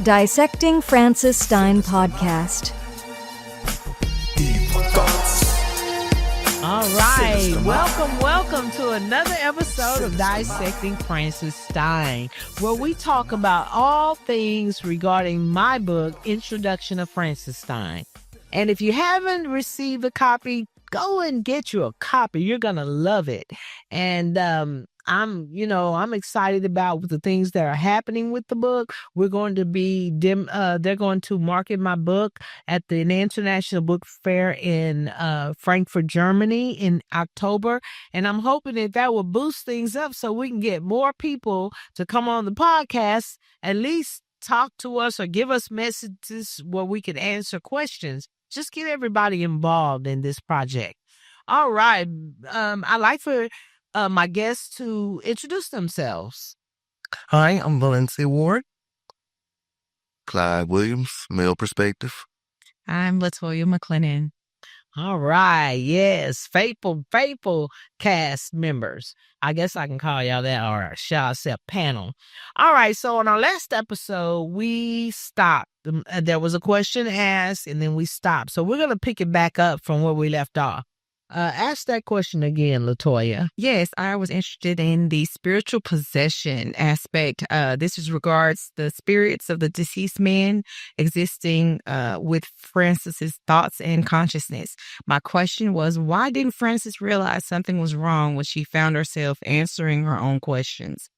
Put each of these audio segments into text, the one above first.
Dissecting Francis Stein Podcast. All right, welcome to another episode of Dissecting Francis Stein, where we talk about all things regarding my book, Introduction of Francis Stein. And if you haven't received a copy, go and get you a copy. You're going to love it. And I'm excited about the things that are happening with the book. We're going to be, they're going to market my book at the International Book Fair in Frankfurt, Germany in October. And I'm hoping that will boost things up so we can get more people to come on the podcast, at least talk to us or give us messages where we can answer questions. Just get everybody involved in this project. All right. I'd like for my guests to introduce themselves. Hi, I'm Valencia Ward. Clyde Williams, male perspective. I'm Latoya McLennan. All right. Yes. Faithful cast members. I guess I can call y'all that, or shall I say a panel. All right. So on our last episode, we stopped. There was a question asked and then we stopped. So we're going to pick it back up from where we left off. Ask that question again, Latoya. Yes, I was interested in the spiritual possession aspect. This is regards the spirits of the deceased man existing with Francis's thoughts and consciousness. My question was, why didn't Francis realize something was wrong when she found herself answering her own questions?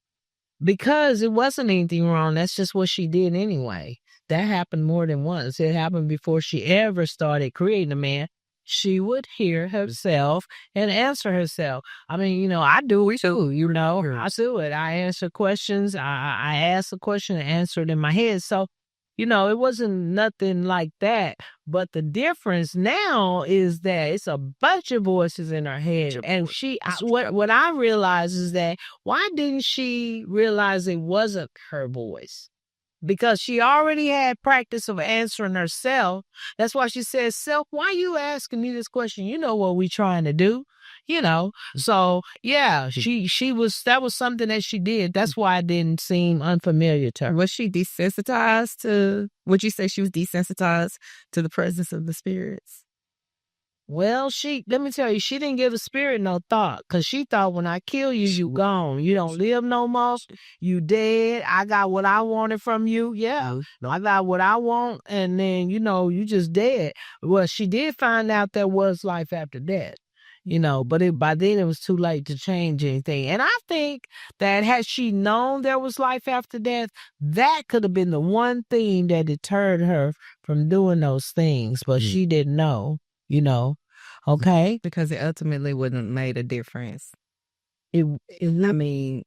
Because it wasn't anything wrong. That's just what she did anyway. That happened more than once. It happened before she ever started creating a man. She would hear herself and answer herself. I mean, I do it too, I do it. I answer questions. I ask a question and answer it in my head. So, it wasn't nothing like that. But the difference now is that it's a bunch of voices in her head. And what I realized is that why didn't she realize it wasn't her voice? Because she already had practice of answering herself. That's why she says, self, why you asking me this question? You know what we trying to do, So, yeah, that was something that she did. That's why it didn't seem unfamiliar to her. Was she desensitized to, would you say she was desensitized to the presence of the spirits? Well, let me tell you, she didn't give the spirit no thought, because she thought when I kill you, you gone. You don't live no more. You dead. I got what I wanted from you. Yeah. No, I got what I want. And then, you just dead. Well, she did find out there was life after death, but by then it was too late to change anything. And I think that had she known there was life after death, that could have been the one thing that deterred her from doing those things. But she didn't know. Okay? Because it ultimately wouldn't have made a difference. You could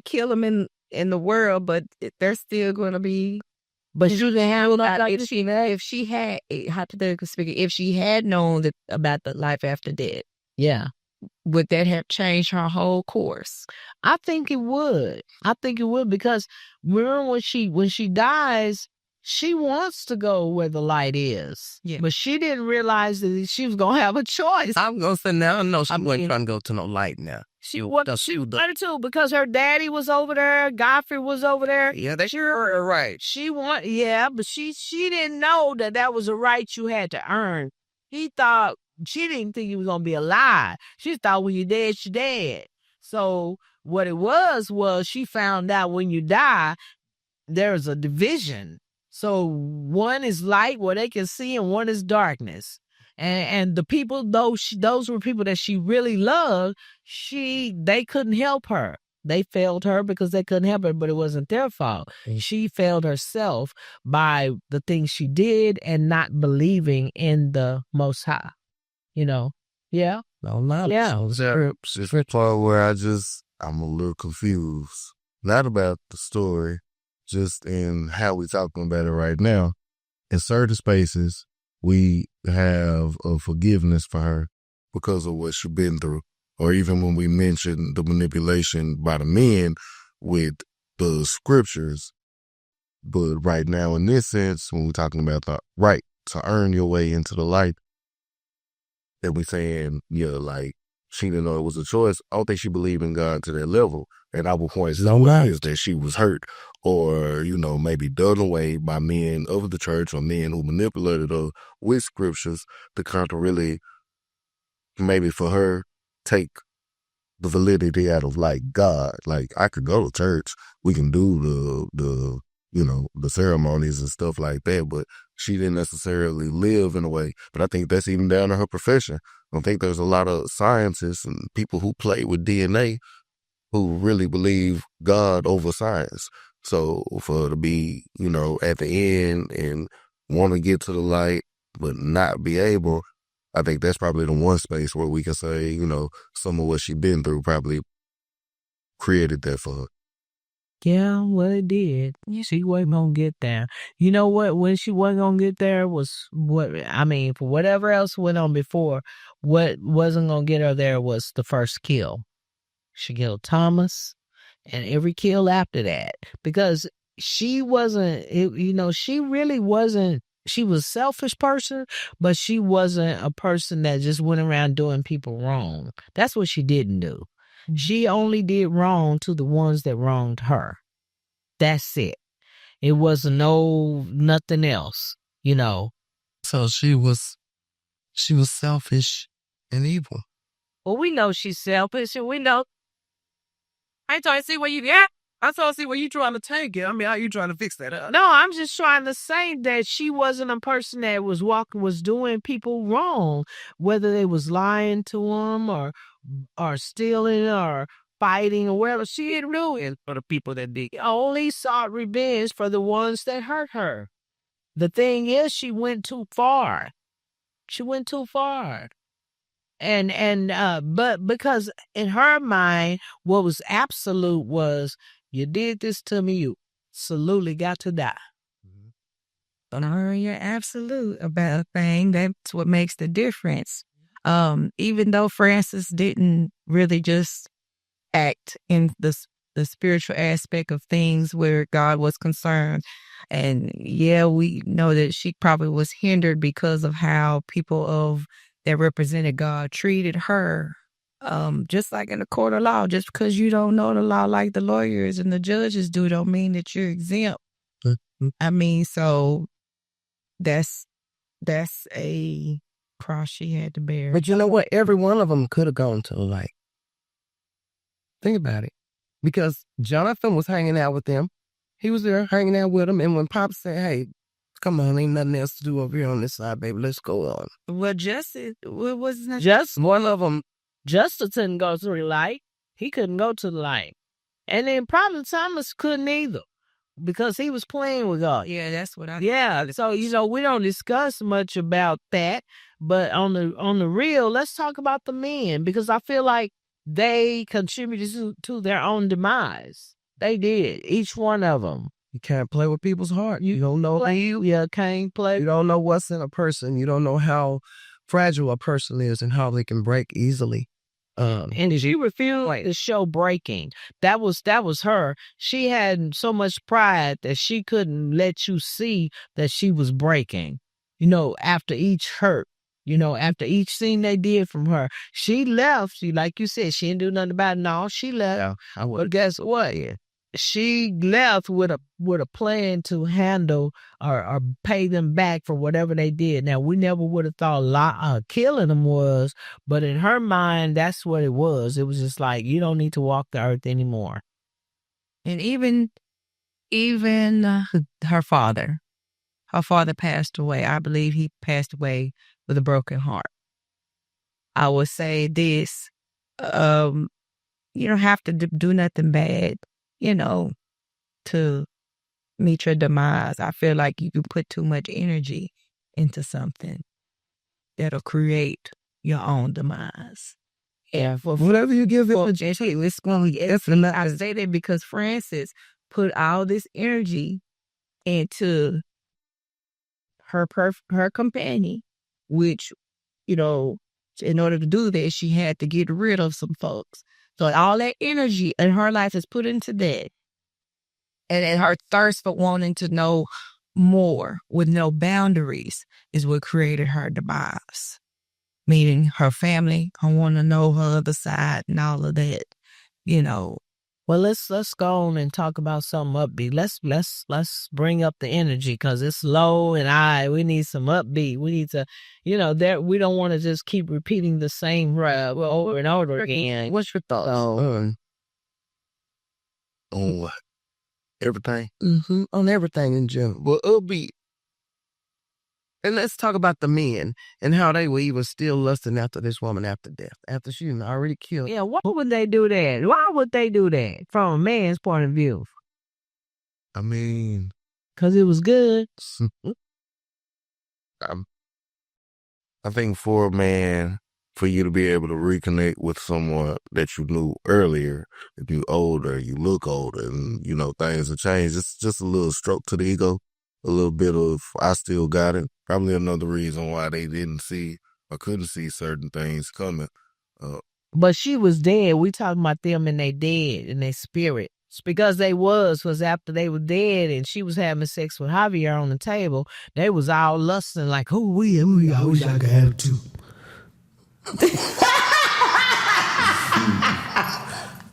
kill them in the world, but they're still going to be. But you can handle that if she had, hypothetically speaking, if she had known about the life after death, yeah, would that have changed her whole course? I think it would. Because remember when she dies, she wants to go where the light is. Yeah. But she didn't realize that she was going to have a choice. I'm going to say now, no, she wasn't trying to go to no light now. She wanted to, because her daddy was over there, Godfrey was over there. Yeah, that's your right. But she didn't know that was a right you had to earn. She didn't think he was going to be alive. She thought when you're dead, you're dead. So what it was she found out when you die, there's a division. So one is light where they can see, and one is darkness. And the people, those were people that she really loved. They couldn't help her. They failed her because they couldn't help her, but it wasn't their fault. Mm-hmm. She failed herself by the things she did and not believing in the Most High. Yeah. No, not. Yeah. It's the part where I'm a little confused. Not about the story. Just in how we're talking about it right now. In certain spaces, we have a forgiveness for her because of what she's been through. Or even when we mention the manipulation by the men with the scriptures. But right now, in this sense, when we're talking about the right to earn your way into the light, that we're saying, she didn't know it was a choice. I don't think she believed in God to that level. at our points in lives that she was hurt or, maybe done away by men of the church or men who manipulated her with scriptures to kind of really, maybe for her, take the validity out of like God. Like I could go to church, we can do the ceremonies and stuff like that, but she didn't necessarily live in a way. But I think that's even down to her profession. I think there's a lot of scientists and people who play with DNA who really believe God over science. So for her to be, at the end and want to get to the light, but not be able, I think that's probably the one space where we can say, some of what she's been through probably created that for her. Yeah, well, it did. She wasn't going to get there. You know what? When she wasn't going to get there for whatever else went on before, what wasn't going to get her there was the first kill. She killed Thomas and every kill after that. Because she wasn't, she really wasn't, she was a selfish person, but she wasn't a person that just went around doing people wrong. That's what she didn't do. She only did wrong to the ones that wronged her. That's it. It was nothing else, So she was selfish and evil. Well, we know she's selfish, and we know. I ain't trying to see where you at. I'm trying to see where you trying to take it. I mean, how you trying to fix that up? No, I'm just trying to say that she wasn't a person that was doing people wrong, whether they was lying to them or stealing or fighting or whatever. She didn't do it for the people that did. She only sought revenge for the ones that hurt her. The thing is, she went too far. But because in her mind, what was absolute was, you did this to me, you absolutely got to die. But you're absolute about a thing. That's what makes the difference. Even though Francis didn't really just act in the spiritual aspect of things where God was concerned. And yeah, we know that she probably was hindered because of how people that represented God treated her. Just like in the court of law, just because you don't know the law like the lawyers and the judges do, don't mean that you're exempt. I mean, so that's a cross she had to bear. But you know what? Every one of them could have gone to the light. Think about it. Because Jonathan was hanging out with them. He was there hanging out with them. And when Pop said, hey, come on, ain't nothing else to do over here on this side, baby. Let's go on. Well, what was that? Just one of them. Justice couldn't go to the light. He couldn't go to the light. And then probably Thomas couldn't either, because he was playing with God. Yeah, that's what I thought. Yeah, so, we don't discuss much about that. But on the real, let's talk about the men, because I feel like they contributed to their own demise. They did, each one of them. You can't play with people's heart. You don't know. Can't play. You don't know what's in a person. You don't know how fragile a person is and how they can break easily. And she refused to show breaking. That was her. She had so much pride that she couldn't let you see that she was breaking. After each hurt, after each thing they did from her, she left. Like you said, she didn't do nothing about it. No, she left. Yeah, but guess what? She left with a plan to handle or pay them back for whatever they did. Now, we never would have thought killing them was, but in her mind, that's what it was. It was just like, you don't need to walk the earth anymore. And even her father passed away. I believe he passed away with a broken heart. I would say this, you don't have to do nothing bad, to meet your demise. I feel like you can put too much energy into something that'll create your own demise. Yeah, for whatever you give it, it's going to be. I say that because Francis put all this energy into her companion, which, in order to do that, she had to get rid of some folks. So all that energy in her life is put into that. And her thirst for wanting to know more with no boundaries is what created her demise. Meaning her family, I want to know her other side and all of that, Well, let's go on and talk about something upbeat. Let's bring up the energy because it's low and we need some upbeat. We need to, we don't want to just keep repeating the same over and over again. What's your thoughts? On what? Everything? On everything in general. Well, upbeat. And let's talk about the men and how they were even still lusting after this woman after death, after she already killed. Yeah, why would they do that? Why would they do that from a man's point of view? I mean, because it was good. I think for a man, for you to be able to reconnect with someone that you knew earlier, if you older, you look older, and things have changed. It's just a little stroke to the ego, a little bit of I still got it. Probably another reason why they didn't see or couldn't see certain things coming. But she was dead. We talking about them and they dead in their spirit. It's because they was after they were dead and she was having sex with Javier on the table. They was all lusting like, I wish I could have it too.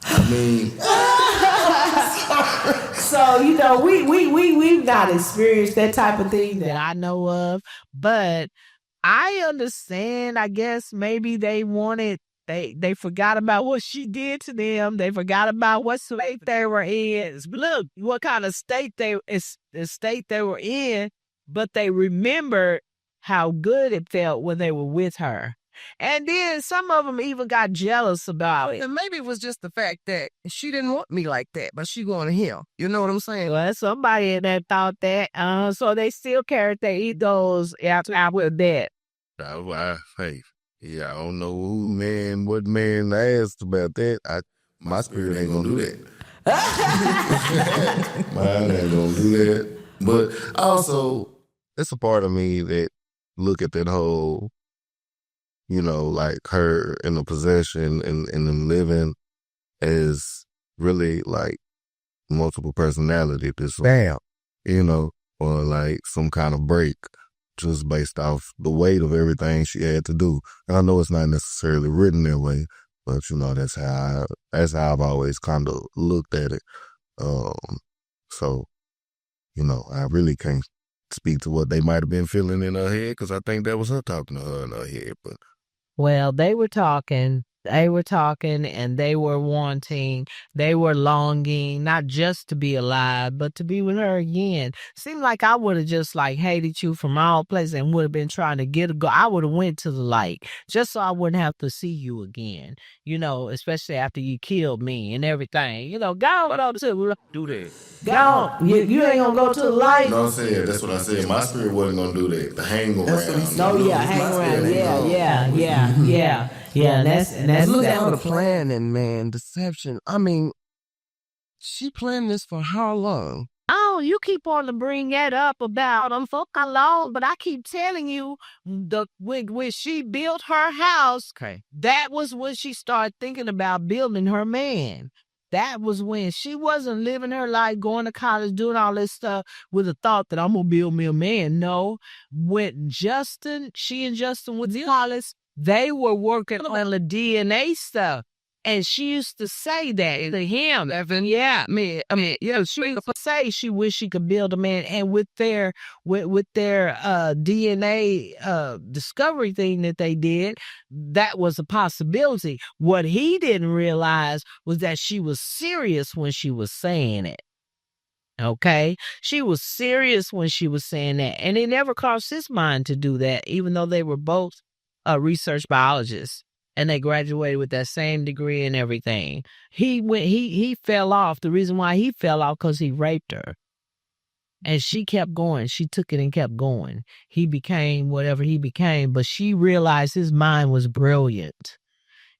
I mean, so we've not experienced that type of thing that I know of, but I understand. I guess maybe they wanted. They forgot about what she did to them. They forgot about what state they were in. Look, what kind of state the state they were in, but they remembered how good it felt when they were with her. And then some of them even got jealous about it. And maybe it was just the fact that she didn't want me like that, but she going to him. You know what I'm saying? Well, somebody in there thought that. So they still carried their egos out with that. I don't know what man asked about that. My spirit ain't gonna do that. Mine ain't gonna do that. But also, it's a part of me that look at that whole, like her in the possession and them living as really like multiple personality disorder, or like some kind of break. Just based off the weight of everything she had to do. And I know it's not necessarily written that way, but that's how I've always kind of looked at it. So, I really can't speak to what they might have been feeling in her head because I think that was her talking to her in her head. But well, they were talking and they were longing, not just to be alive, but to be with her again. Seemed like I would have just hated you from all places and would have been trying to I would have went to the light just so I wouldn't have to see you again, especially after you killed me and everything. Go on to do that. Go. You ain't gonna go to the light. No, I'm saying that's what I said. My spirit wasn't gonna do that. The hang around. Hang around. Yeah. Yeah, and that's look at the planning, man, deception. I mean, she planned this for how long? Oh, you keep on to bring that up about them for how long, but I keep telling you, when she built her house, that was when she started thinking about building her man. That was when she wasn't living her life, going to college, doing all this stuff with the thought that I'm going to build me a man. No, when she and Justin was in college, they were working on the DNA stuff. And she used to say that to him. She used to say she wished she could build a man. And with their DNA discovery thing that they did, that was a possibility. What he didn't realize was that she was serious when she was saying it. Okay? She was serious when she was saying that. And it never crossed his mind to do that, even though they were both research biologists. And they graduated with that same degree and everything. He fell off. The reason why he fell off because he raped her. And she kept going. She took it and kept going. He became whatever he became, but she realized his mind was brilliant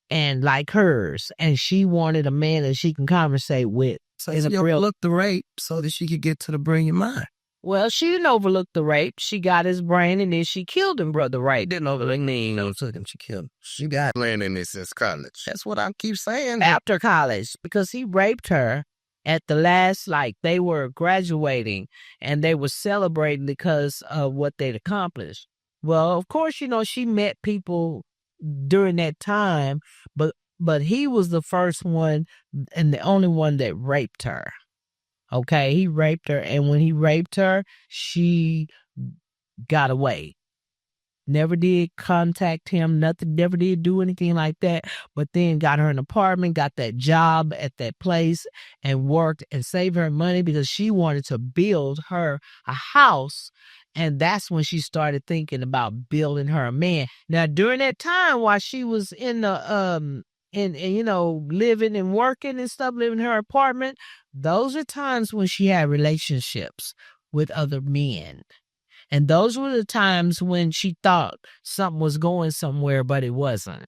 and like hers. And she wanted a man that she can conversate with. So she overlooked the rape so that she could get to the brilliant mind. Well, she didn't overlook the rape. She got his brain and then she killed him, brother. Right? Didn't overlook me. Took him. She killed him. She got planning this since college. That's what I keep saying. After college, because he raped her at the last, they were graduating and they were celebrating because of what they'd accomplished. Well, of course, she met people during that time, but but he was the first one and the only one that raped her. Okay, he raped her, and when he raped her, she got away. Never did contact him, nothing, never did do anything like that, but then got her an apartment, got that job at that place, and worked and saved her money because she wanted to build her a house. And that's when she started thinking about building her a man. Now, during that time, while she was in the living and working and stuff, living in her apartment, those are times when she had relationships with other men. And those were the times when she thought something was going somewhere, but it wasn't.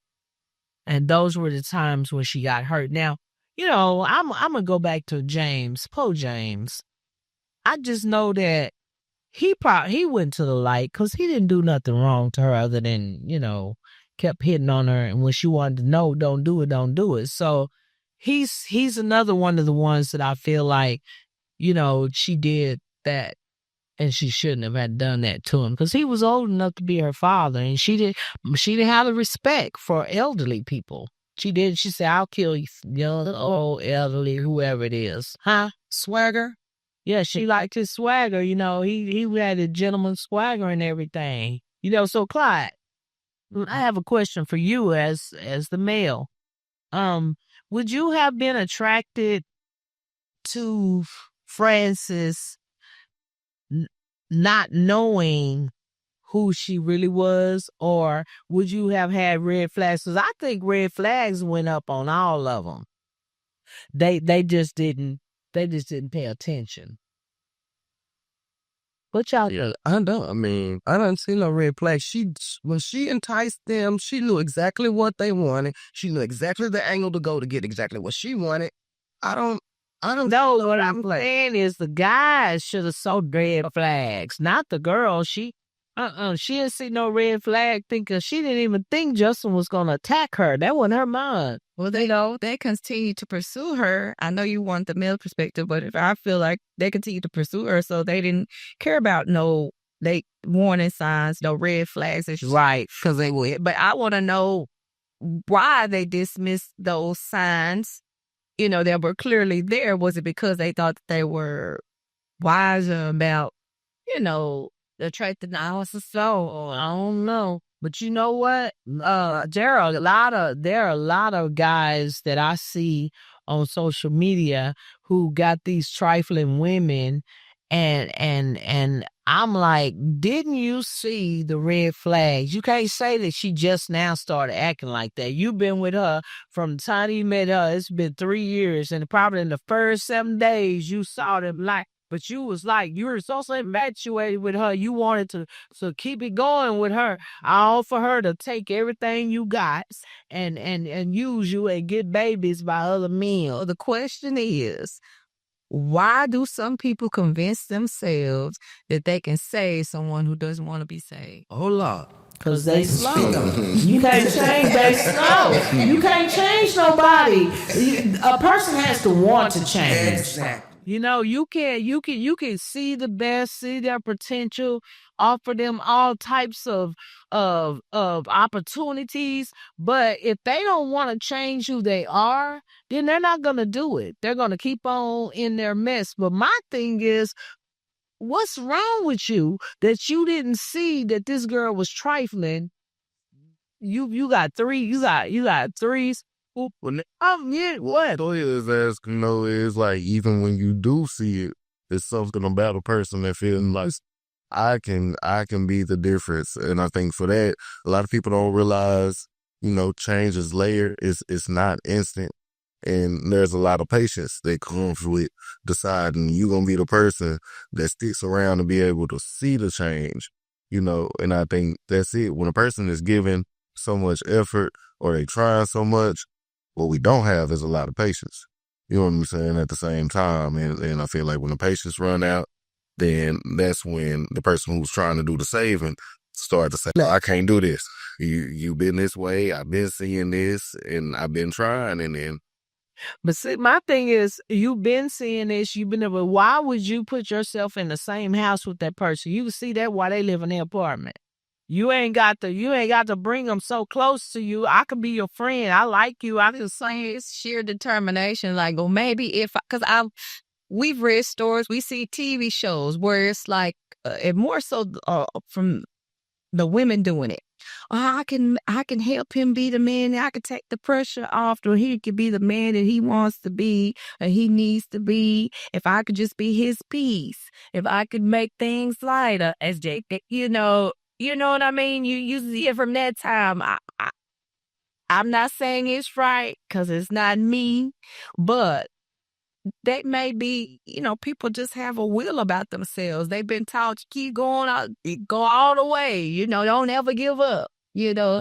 And those were the times when she got hurt. Now, I'm going to go back to James, Poe James. I just know that he went to the light because he didn't do nothing wrong to her other than, kept hitting on her. And when she wanted to know, don't do it. So he's another one of the ones that I feel like, she did that. And she shouldn't have had done that to him because he was old enough to be her father, and she didn't have the respect for elderly people. She did. She said, "I'll kill you, young, old, elderly, whoever it is." Huh? Swagger? Yeah, she liked his swagger. He had a gentleman's swagger and everything. So Clyde, I have a question for you as the male. Would you have been attracted to Francis not knowing who she really was, or would you have had red flags? Because I think red flags went up on all of them. They just didn't pay attention. What y'all? Yeah, I don't see no red flags. When she enticed them, she knew exactly what they wanted. She knew exactly the angle to go to get exactly what she wanted. I don't know what I'm saying is the guys should have saw red flags, not the girl. She didn't see no red flag because she didn't even think Justin was going to attack her. That wasn't her mind. Well, they continue to pursue her. I know you want the male perspective, but if I feel like they continue to pursue her, so they didn't care about no warning signs, no red flags. Right. Because they would. But I want to know why they dismissed those signs. That were clearly there. Was it because they thought that they were wiser about, the trait analysis? So I don't know. But you know what? There are a lot of guys that I see on social media who got these trifling women, and I'm like, didn't you see the red flags? You can't say that she just now started acting like that. You've been with her from the time you met her. It's been 3 years, and probably in the first 7 days you saw them but you was like, you were so infatuated with her. You wanted to keep it going with her. I offer her to take everything you got and use you and get babies by other men. The question is, why do some people convince themselves that they can save someone who doesn't want to be saved? Oh, Lord. Because they slow. You can't change, they slow. You can't change nobody. A person has to want to change. Exactly. You can see the best, see their potential, offer them all types of opportunities. But if they don't want to change who they are, then they're not going to do it. They're going to keep on in their mess. But my thing is, what's wrong with you that you didn't see that this girl was trifling? You got three. You got threes. Yeah, what? So is asking, is like, even when you do see it, it's something about a person that feels like I can be the difference. And I think for that, a lot of people don't realize, change is layered. It's not instant. And there's a lot of patience that comes with deciding you're going to be the person that sticks around to be able to see the change, and I think that's it. When a person is giving so much effort or they trying so much, what we don't have is a lot of patience. You know what I'm saying? At the same time. And I feel like when the patience run out, then that's when the person who's trying to do the saving start to say, no, I can't do this. You've been this way. I've been seeing this and I've been trying. And then. But see, my thing is, you've been seeing this. You've been able. Why would you put yourself in the same house with that person? You can see that while they live in their apartment. You ain't got to bring them so close to you. I could be your friend. I like you. I just saying it's sheer determination. Like, well, maybe we've read stories, we see TV shows where it's like, and more so from the women doing it. Oh, I can help him be the man. I can take the pressure off, or he could be the man that he wants to be, or he needs to be. If I could just be his piece, if I could make things lighter, as Jake, you know what I mean. You see it from that time. I'm not saying it's right because it's not me, but that may be, people just have a will about themselves. They've been taught to keep going out, go all the way, don't ever give up,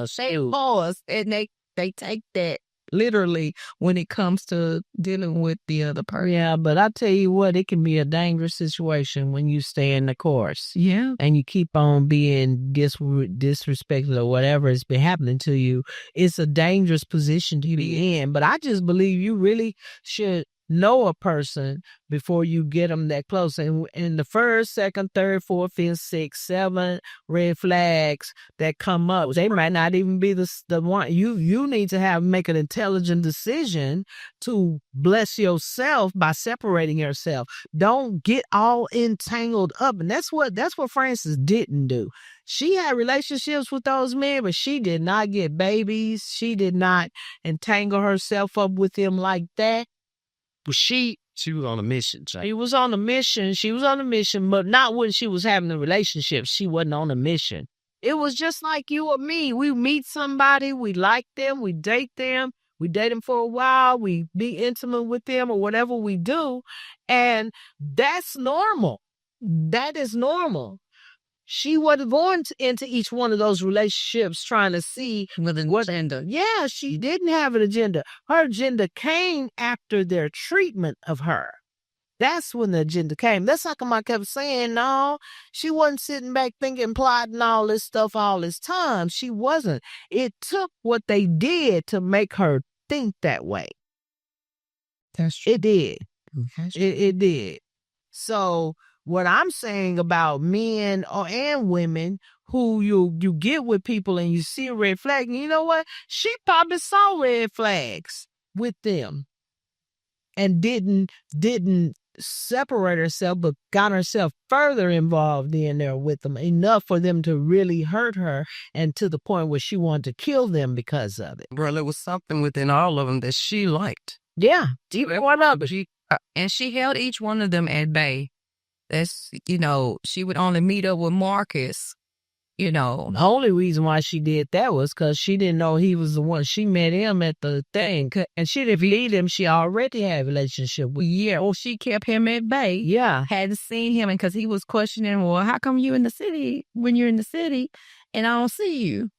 stay pause. And they take that literally when it comes to dealing with the other person. Yeah, but I tell you what, it can be a dangerous situation when you stay in the course. Yeah. And you keep on being disrespected or whatever has been happening to you. It's a dangerous position to be in. But I just believe you really should know a person before you get them that close. And in the first, second, third, fourth, fifth, sixth, seven red flags that come up, they might not even be the one. You need to make an intelligent decision to bless yourself by separating yourself. Don't get all entangled up. And that's what Francis didn't do. She had relationships with those men, but she did not get babies. She did not entangle herself up with them like that. She was on a mission. She was on a mission, but not when she was having a relationship. She wasn't on a mission. It was just like you or me. We meet somebody, we like them, we date them for a while, we be intimate with them or whatever we do, and that's normal. That is normal. She wasn't going into each one of those relationships trying to see with an agenda. Yeah, she didn't have an agenda. Her agenda came after their treatment of her. That's when the agenda came. That's how come I kept saying, no, she wasn't sitting back thinking, plotting all this stuff all this time. She wasn't. It took what they did to make her think that way. That's true. It did. It did. So what I'm saying about men and women who you get with people and you see a red flag, and you know what? She probably saw red flags with them and didn't separate herself, but got herself further involved in there with them, enough for them to really hurt her, and to the point where she wanted to kill them because of it. Bro, there was something within all of them that she liked. Yeah. And she held each one of them at bay. That's, she would only meet up with Marcus, The only reason why she did that was because she didn't know he was the one. She met him at the thing, and she didn't believe him. She already had a relationship with him. Yeah, or she kept him at bay. Yeah. Hadn't seen him, and because he was questioning, well, how come you in the city when you're in the city and I don't see you?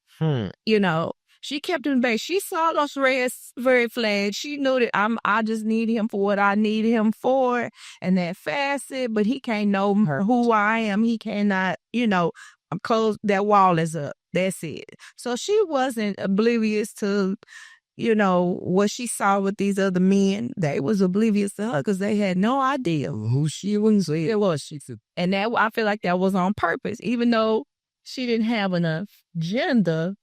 She kept him at bay. She saw those red flags. She knew that I just need him for what I need him for, and that facet, but he can't know who I am. He cannot, I'm closed. That wall is up. That's it. So she wasn't oblivious to, what she saw with these other men. They was oblivious to her because they had no idea who she was. It was she. And that, I feel like that was on purpose. Even though she didn't have enough gender,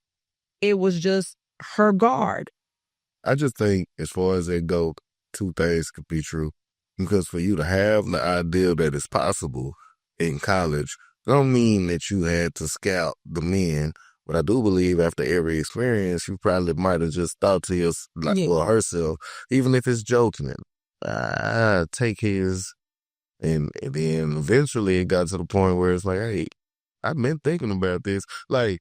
it was just her guard. I just think as far as it goes, two things could be true. Because for you to have the idea that it's possible in college, don't mean that you had to scout the men. But I do believe after every experience, you probably might have just thought to yourself, or herself, even if it's joking, take his. And then eventually it got to the point where it's like, hey, I've been thinking about this. Like,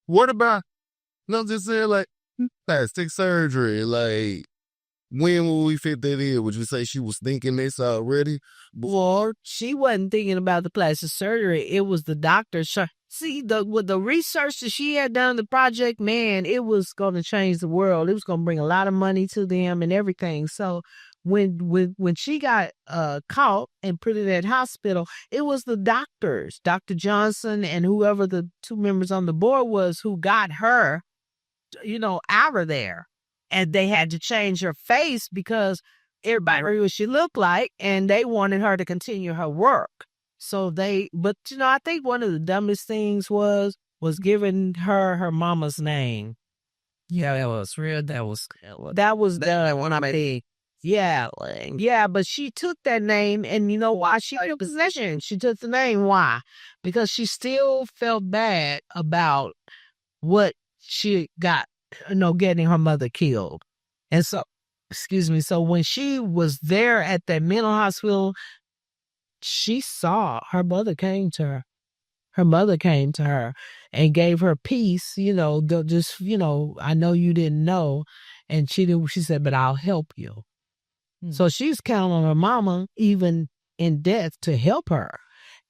what about, just saying like plastic surgery? Like, when will we fit that in? Would you say she was thinking this already? Well, she wasn't thinking about the plastic surgery. It was the doctor. See, with the research that she had done, the project, man, it was going to change the world. It was going to bring a lot of money to them and everything. So when she got caught and put in that hospital, it was the doctors, Dr. Johnson and whoever the two members on the board was, who got her, out of there. And they had to change her face because everybody knew what she looked like, and they wanted her to continue her work. So but I think one of the dumbest things was giving her mama's name. Yeah, that was real. That was one I made. Yeah, but she took that name, and you know why? She in possession. She took the name. Why? Because she still felt bad about what she got, getting her mother killed. And so, excuse me. So when she was there at that mental hospital, she saw her mother came to her. Her mother came to her and gave her peace, I know you didn't know. And she said, but I'll help you. So she's counting on her mama, even in death, to help her.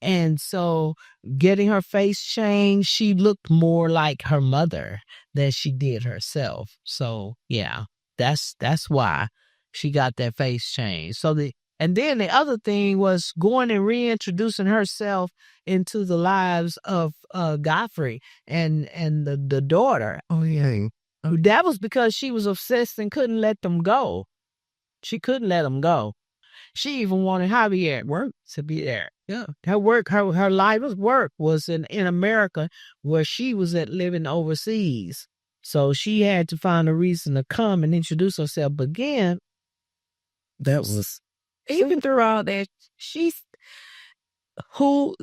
And so getting her face changed, she looked more like her mother than she did herself. So yeah, that's why she got that face change. And then the other thing was going and reintroducing herself into the lives of Godfrey and the daughter. Oh yeah. That was because she was obsessed and couldn't let them go. She couldn't let them go. She even wanted Javier at work to be there. Yeah. Her work, her life's work was in America, where she was living overseas. So she had to find a reason to come and introduce herself. But again, that was, even through all that, she's who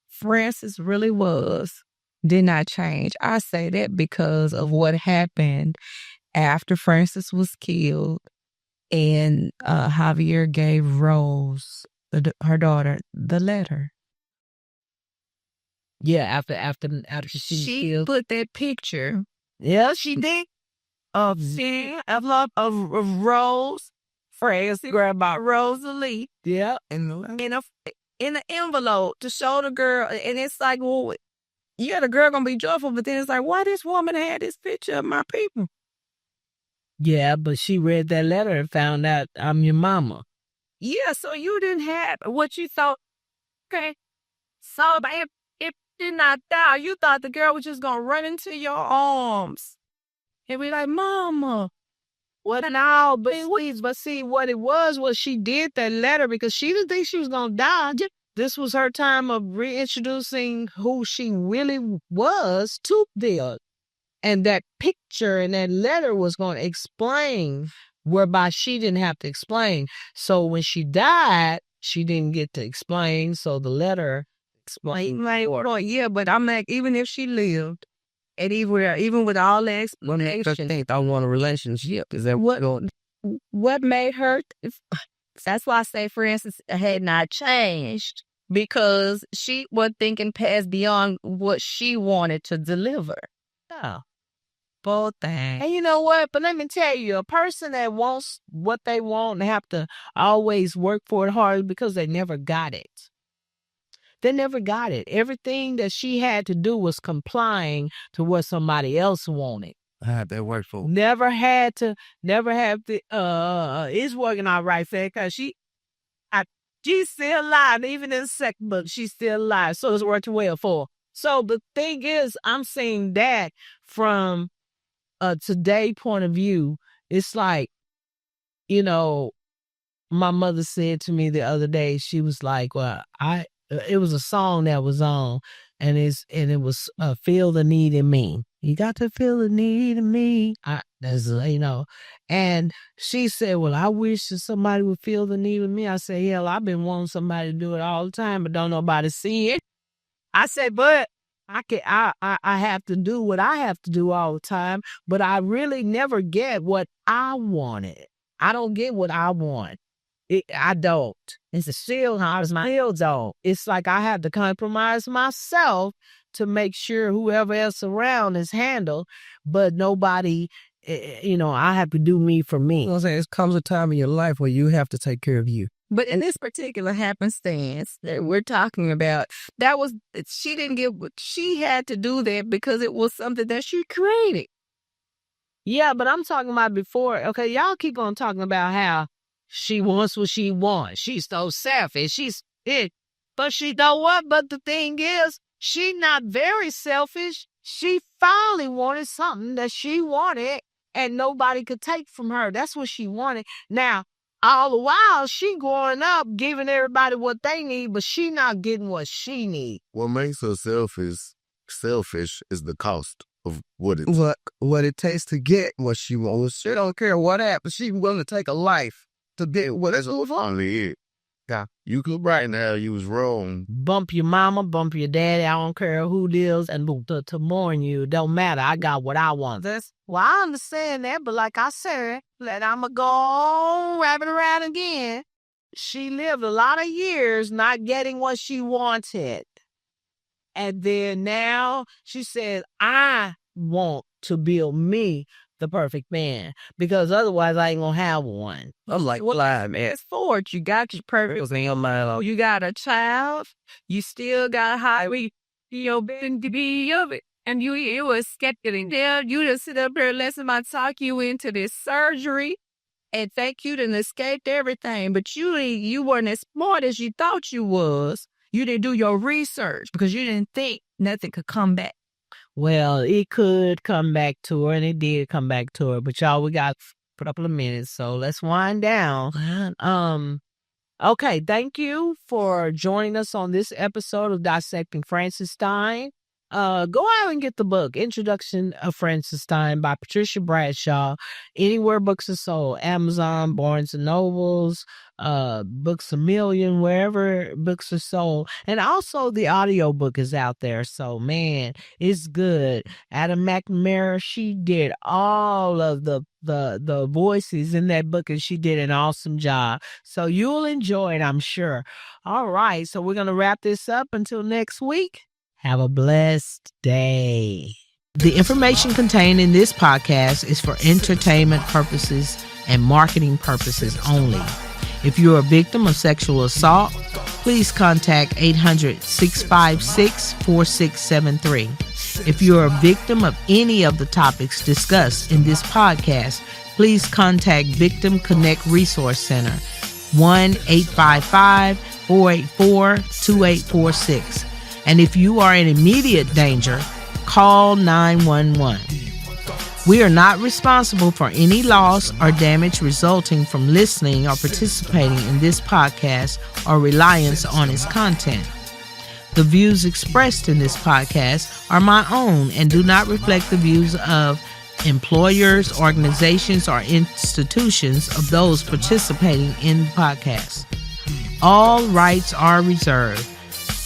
Francis really was did not change. I say that because of what happened after Francis was killed. And Javier gave Rose, her daughter, the letter. Yeah, after she put that picture. Yeah, she did. Of Rose, Francis, Grandma Rosalie. Yeah, in an envelope to show the girl, and it's like, well, yeah, the girl gonna be joyful, but then it's like, why this woman had this picture of my people? Yeah, but she read that letter and found out I'm your mama. Yeah, so you didn't have what you thought. Okay, so if it did not die, you thought the girl was just gonna run into your arms and be like, "Mama." What now? But see, what it was she did that letter because she didn't think she was gonna die. This was her time of reintroducing who she really was to them. And that picture and that letter was going to explain, whereby she didn't have to explain. So when she died, she didn't get to explain. So the letter explained. Yeah, but I'm like, even if she lived, and even with all that explanation, I don't want a relationship. Is that what made her? That's why I say Francis had not changed, because she was thinking past beyond what she wanted to deliver. Yeah. Both things. And you know what? But let me tell you, a person that wants what they want, they have to always work for it hard because they never got it. They never got it. Everything that she had to do was complying to what somebody else wanted. I had that work for. Never have the, it's working all right, because she's still alive. Even in the second book, she's still alive. So it's working well for her. So the thing is, I'm seeing that from today point of view. It's like, my mother said to me the other day, she was like, well, it was a song that was on, and it was Feel the Need in Me. You got to feel the need in me. And she said, well, I wish that somebody would feel the need in me. I said, hell, I've been wanting somebody to do it all the time, but don't nobody see it. I said, but I have to do what I have to do all the time, but I really never get what I wanted. I don't get what I want. I don't. It's still hard as my heels on. It's like I have to compromise myself to make sure whoever else around is handled, but nobody, I have to do me for me. I'm saying, it comes a time in your life where you have to take care of you. But in this particular happenstance that we're talking about, she didn't get what she had to do that because it was something that she created. Yeah, but I'm talking about before. Okay, y'all keep on talking about how she wants what she wants. She's so selfish. But she know what? But the thing is, she's not very selfish. She finally wanted something that she wanted and nobody could take from her. That's what she wanted. Now, all the while she growing up, giving everybody what they need, but she not getting what she need. What makes her selfish is the cost of what it takes to get what she wants. She don't care what happens. She willing to take a life to get what it's only it. Yeah. You could right now, you was wrong. Bump your mama, bump your daddy, I don't care who lives, and to mourn you, don't matter. I got what I want. Well, I understand that, but like I said, I'ma go wrap it around again. She lived a lot of years not getting what she wanted. And then now she says, I want to build me the perfect man, because otherwise I ain't gonna have one. I'm like, well, man, forward. You got your perfect in your mind. You got a child. You still got a highway. You're to be of it. And you were skeptic. There, you just sit up there and let somebody talk you into this surgery and think you done escaped everything. But you weren't as smart as you thought you was. You didn't do your research because you didn't think nothing could come back. Well, it could come back to her, and it did come back to her. But y'all, we got a couple of minutes, so let's wind down. Okay, thank you for joining us on this episode of Dissecting Francis Stein. Go out and get the book, Introduction of Francis Stein by Patricia Bradshaw. Anywhere books are sold, Amazon, Barnes & Nobles, Books A Million, wherever books are sold. And also the audio book is out there. So, man, it's good. Adam McNamara, she did all of the voices in that book, and she did an awesome job. So you'll enjoy it, I'm sure. All right, so we're going to wrap this up until next week. Have a blessed day. The information contained in this podcast is for entertainment purposes and marketing purposes only. If you're a victim of sexual assault, please contact 800-656-4673. If you're a victim of any of the topics discussed in this podcast, please contact Victim Connect Resource Center, 1-855-484-2846. And if you are in immediate danger, call 911. We are not responsible for any loss or damage resulting from listening or participating in this podcast or reliance on its content. The views expressed in this podcast are my own and do not reflect the views of employers, organizations, or institutions of those participating in the podcast. All rights are reserved.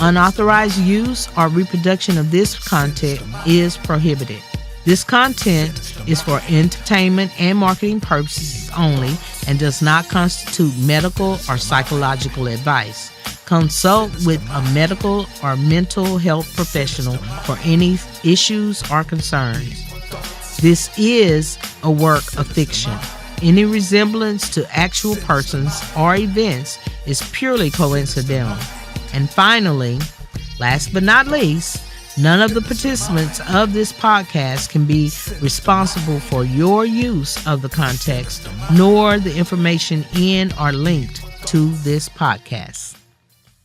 Unauthorized use or reproduction of this content is prohibited. This content is for entertainment and marketing purposes only and does not constitute medical or psychological advice. Consult with a medical or mental health professional for any issues or concerns. This is a work of fiction. Any resemblance to actual persons or events is purely coincidental. And finally, last but not least, none of the participants of this podcast can be responsible for your use of the context, nor the information in or linked to this podcast.